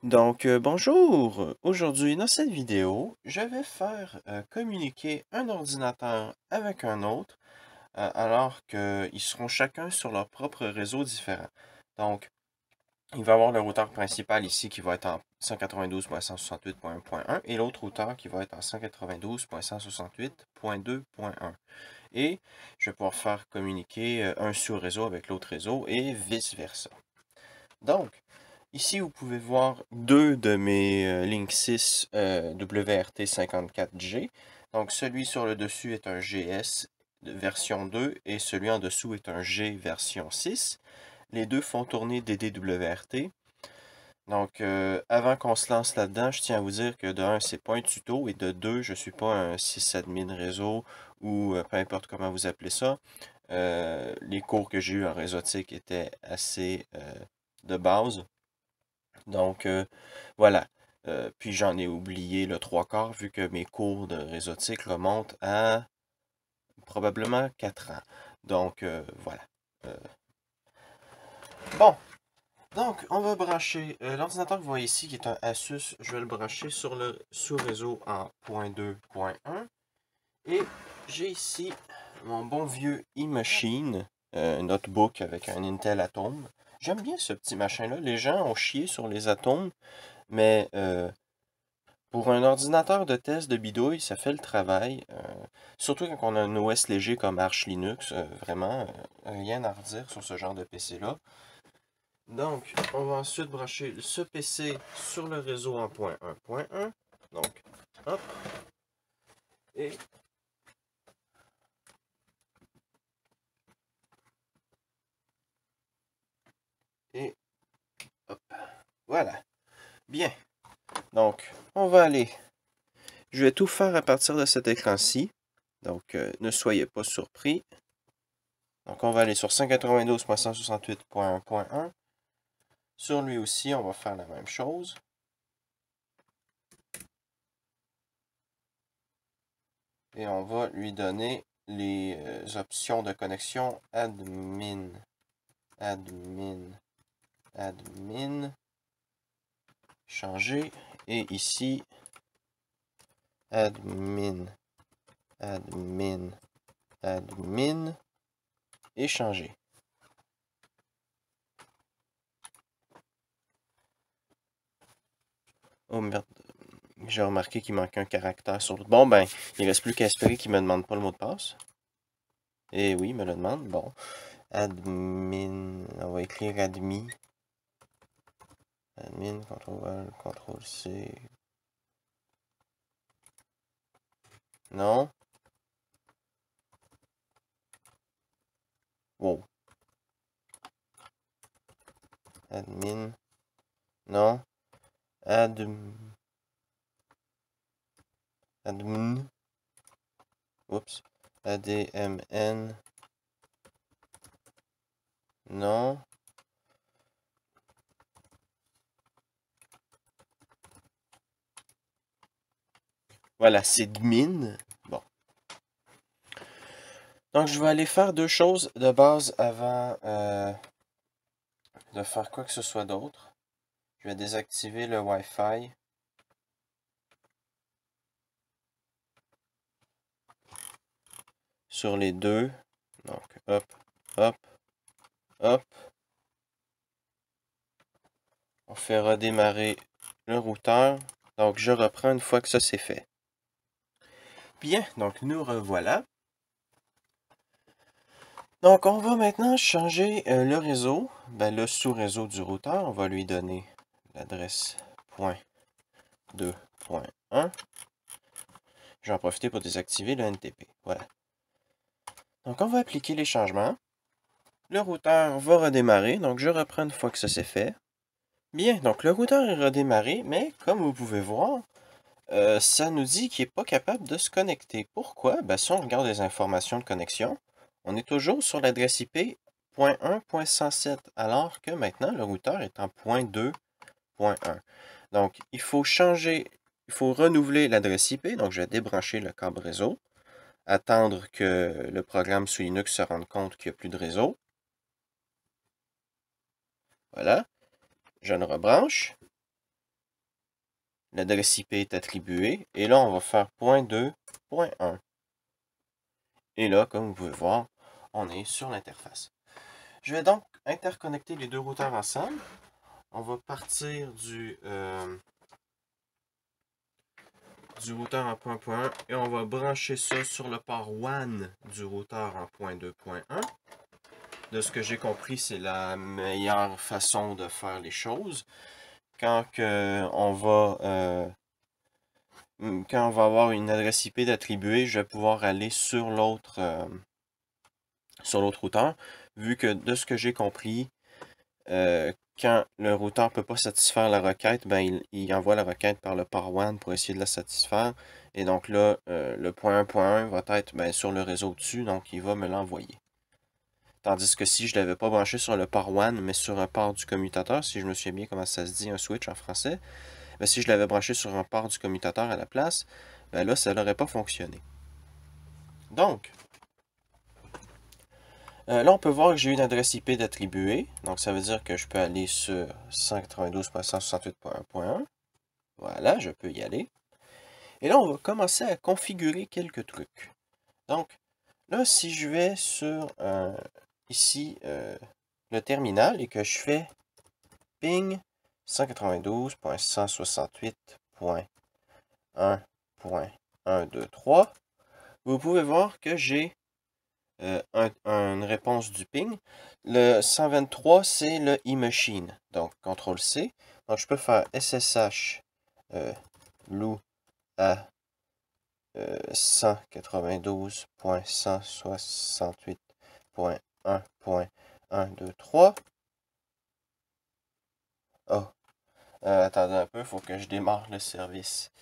Bonjour! Aujourd'hui, dans cette vidéo, je vais faire communiquer un ordinateur avec un autre alors qu'ils seront chacun sur leur propre réseau différent. Donc, il va y avoir le routeur principal ici qui va être en 192.168.1.1 et l'autre routeur qui va être en 192.168.2.1. Et je vais pouvoir faire communiquer un sous-réseau avec l'autre réseau et vice-versa. Donc, ici, vous pouvez voir deux de mes Linksys WRT54G. Donc, celui sur le dessus est un GS version 2 et celui en dessous est un G version 6. Les deux font tourner des DWRT. Donc, avant qu'on se lance là-dedans, je tiens à vous dire que de 1, c'est pas un tuto, et de 2, je suis pas un sysadmin réseau ou peu importe comment vous appelez ça. Les cours que j'ai eu en réseautique étaient assez de base. Donc, voilà. Puis j'en ai oublié le trois quarts vu que mes cours de réseautique remontent à probablement 4 ans. Donc, voilà. Euh, bon, donc on va brancher l'ordinateur que vous voyez ici qui est un Asus. Je vais le brancher sur le sous-réseau en .2.1. Et j'ai ici mon bon vieux e-machine, notebook avec un Intel Atom. J'aime bien ce petit machin-là. Les gens ont chié sur les atomes, mais pour un ordinateur de test de bidouille, ça fait le travail. Surtout quand on a un OS léger comme Arch Linux. Vraiment, rien à redire sur ce genre de PC-là. Donc, on va ensuite brancher ce PC sur le réseau en .1.1. Donc, hop. Et hop. Voilà. Bien. Donc, on va aller. Je vais tout faire à partir de cet écran-ci. Donc, ne soyez pas surpris. Donc, on va aller sur 192.168.1.1. Sur lui aussi, on va faire la même chose. Et on va lui donner les options de connexion admin, changer. Et ici, admin, et changer. Oh merde, j'ai remarqué qu'il manque un caractère sur le... Bon ben, il reste plus qu'à espérer qu'il me demande pas le mot de passe. Et oui, il me le demande. Bon, admin, on va écrire admin. Admin, CTRL, CTRL-C. Non. Wow. Admin. Non. Admin. Oups. ADMN. Non. Voilà, c'est admin. Bon. Donc, je vais aller faire deux choses de base avant de faire quoi que ce soit d'autre. Je vais désactiver le Wi-Fi. Sur les deux. Donc, hop, hop, hop. On fait redémarrer le routeur. Donc, je reprends une fois que ça c'est fait. Bien, donc nous revoilà. Donc, on va maintenant changer le réseau, le sous-réseau du routeur. On va lui donner l'adresse .2.1. Je vais en profiter pour désactiver le NTP. Voilà. Donc, on va appliquer les changements. Le routeur va redémarrer. Donc, je reprends une fois que ça c'est fait. Bien, donc le routeur est redémarré, mais comme vous pouvez voir, ça nous dit qu'il n'est pas capable de se connecter. Pourquoi? Si on regarde les informations de connexion, on est toujours sur l'adresse IP .1.107, alors que maintenant le routeur est en .2.1. Donc, il faut changer, il faut renouveler l'adresse IP. Donc, je vais débrancher le câble réseau, attendre que le programme sous Linux se rende compte qu'il n'y a plus de réseau. Voilà, je le rebranche. l'adresse IP est attribuée. Et là, on va faire .2, .1. Et là, comme vous pouvez voir, on est sur l'interface. Je vais donc interconnecter les deux routeurs ensemble. On va partir du routeur en .1 et on va brancher ça sur le port WAN du routeur en .2.1. De ce que j'ai compris, c'est la meilleure façon de faire les choses. Quand on va avoir une adresse IP d'attribuer, je vais pouvoir aller sur l'autre routeur, vu que de ce que j'ai compris, quand le routeur ne peut pas satisfaire la requête, ben, il envoie la requête par le port WAN pour essayer de la satisfaire. Et donc là, le .1.1 va être sur le réseau dessus, donc il va me l'envoyer. Tandis que si je ne l'avais pas branché sur le port WAN, mais sur un port du commutateur, si je me souviens bien comment ça se dit, un switch en français, ben, si je l'avais branché sur un port du commutateur à la place, ben là, ça n'aurait pas fonctionné. Donc, là, on peut voir que j'ai une adresse IP d'attribuer. Donc, ça veut dire que je peux aller sur 192.168.1.1. Voilà, je peux y aller. Et là, on va commencer à configurer quelques trucs. Donc, là, si je vais sur ici le terminal et que je fais ping 192.168.1.123, vous pouvez voir que j'ai une réponse du ping. Le 123, c'est le e-machine. Donc, CTRL-C. Donc, je peux faire SSH loop à 192.168.1.123. Oh, attendez un peu, il faut que je démarre le service.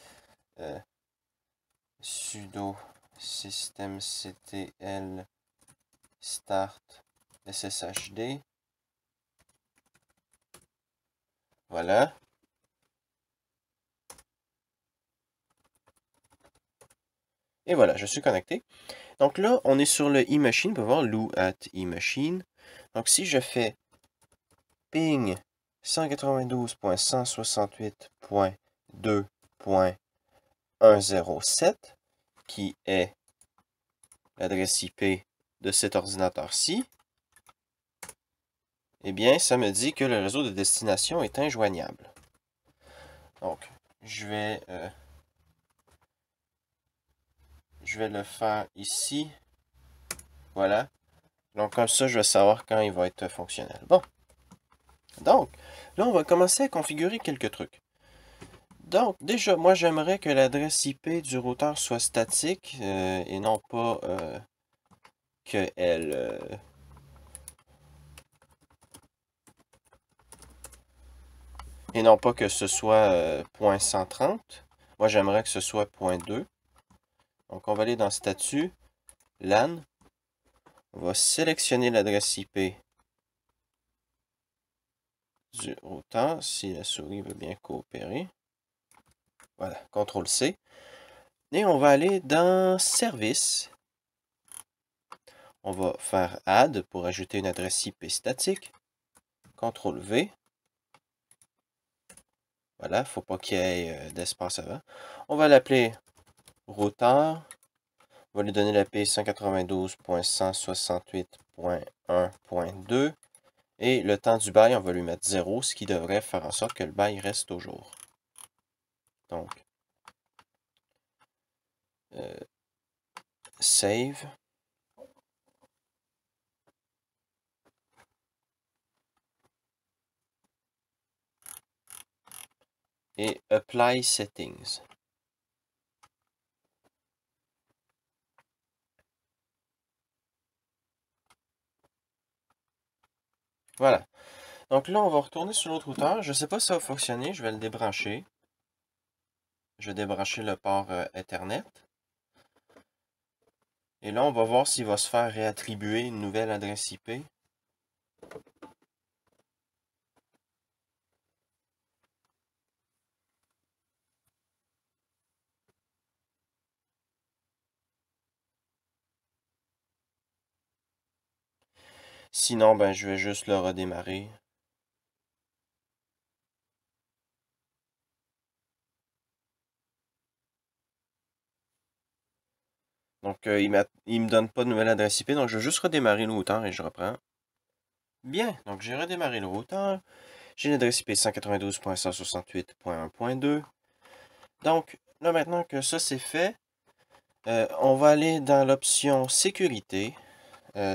Sudo systemctl start sshd. Voilà. Et voilà, je suis connecté. Donc là, on est sur le e-machine. On peut voir loo at e-machine. Donc si je fais ping 192.168.2.107, qui est l'adresse IP de cet ordinateur-ci, eh bien, ça me dit que le réseau de destination est injoignable. Donc, je vais le faire ici. Voilà. Donc, comme ça, je vais savoir quand il va être fonctionnel. Bon. Donc, là, on va commencer à configurer quelques trucs. Donc, déjà, moi, j'aimerais que l'adresse IP du routeur soit statique et non pas qu'elle... et non pas que ce soit .130. Moi, j'aimerais que ce soit .2. Donc, on va aller dans Statut, LAN. On va sélectionner l'adresse IP du routeur, si la souris veut bien coopérer. Voilà, CTRL-C. Et on va aller dans Service. On va faire Add pour ajouter une adresse IP statique. CTRL-V. Voilà, il ne faut pas qu'il y ait d'espace avant. On va l'appeler routeur. On va lui donner la l'IP 192.168.1.2. Et le temps du bail, on va lui mettre 0, ce qui devrait faire en sorte que le bail reste au jour. Donc, save. Et apply settings. Voilà. Donc là, on va retourner sur l'autre routeur. Je ne sais pas si ça va fonctionner. Je vais le débrancher. Je vais débrancher le port Ethernet. Et là, on va voir s'il va se faire réattribuer une nouvelle adresse IP. Sinon, ben, je vais juste le redémarrer. Donc, il me donne pas de nouvelle adresse IP, donc je vais juste redémarrer le routeur et je reprends. Bien, donc j'ai redémarré le routeur. J'ai l'adresse IP 192.168.1.2. Donc, là maintenant que ça c'est fait, on va aller dans l'option sécurité.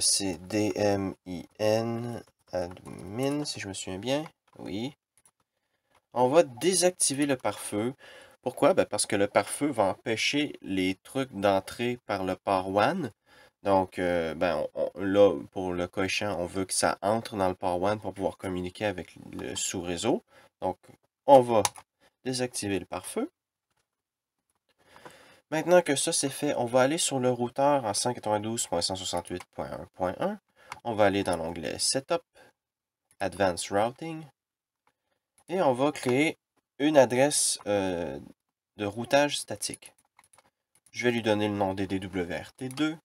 C'est DMIN admin, si je me souviens bien. Oui. On va désactiver le pare-feu. Pourquoi? Ben parce que le pare-feu va empêcher les trucs d'entrer par le port WAN. Donc, là, pour le cas échéant, on veut que ça entre dans le port WAN pour pouvoir communiquer avec le sous-réseau. Donc, on va désactiver le pare-feu. Maintenant que ça c'est fait, on va aller sur le routeur en 192.168.1.1. On va aller dans l'onglet Setup, Advanced Routing, et on va créer une adresse de routage statique. Je vais lui donner le nom DDWRT2.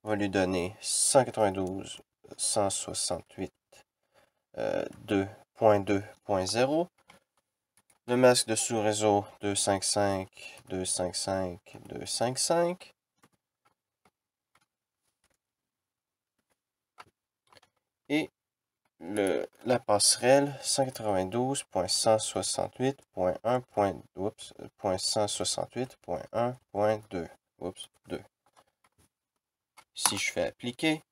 On va lui donner 192.168.2.2.0. Le masque de sous-réseau 255.255.255. Et la passerelle 192.168.1.2. Oups, 2. Si je fais appliquer,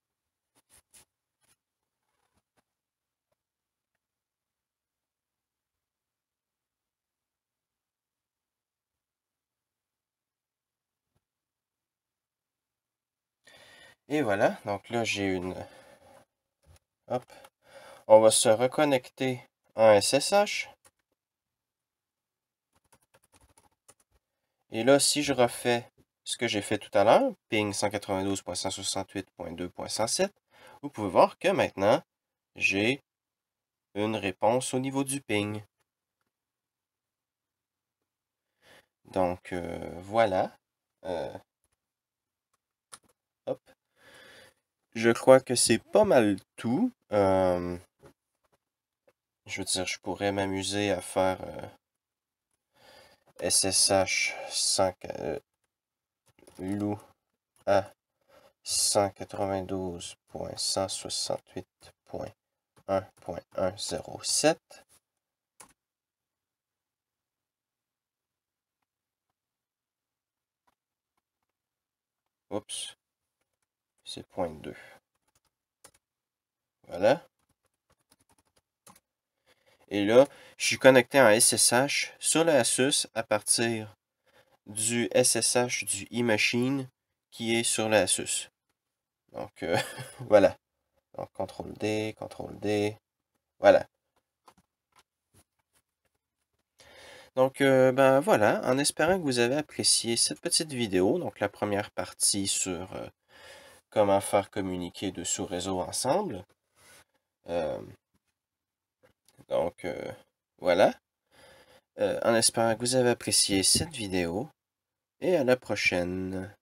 et voilà, donc là j'ai une... Hop, on va se reconnecter en SSH. Et là, si je refais ce que j'ai fait tout à l'heure, ping 192.168.2.107, vous pouvez voir que maintenant, j'ai une réponse au niveau du ping. Donc, voilà. Hop. Je crois que c'est pas mal tout. Je veux dire, je pourrais m'amuser à faire SSH 5 loup à 192.168.1.107. Oups, c'est .2. Voilà. Et là, je suis connecté en SSH sur le Asus à partir du SSH du eMachine qui est sur le Asus. Donc, voilà. Donc, CTRL-D, CTRL-D. Voilà. Donc, ben voilà, en espérant que vous avez apprécié cette petite vidéo, donc la première partie sur comment faire communiquer deux sous-réseaux ensemble. Donc, voilà. En espérant que vous avez apprécié cette vidéo, et à la prochaine.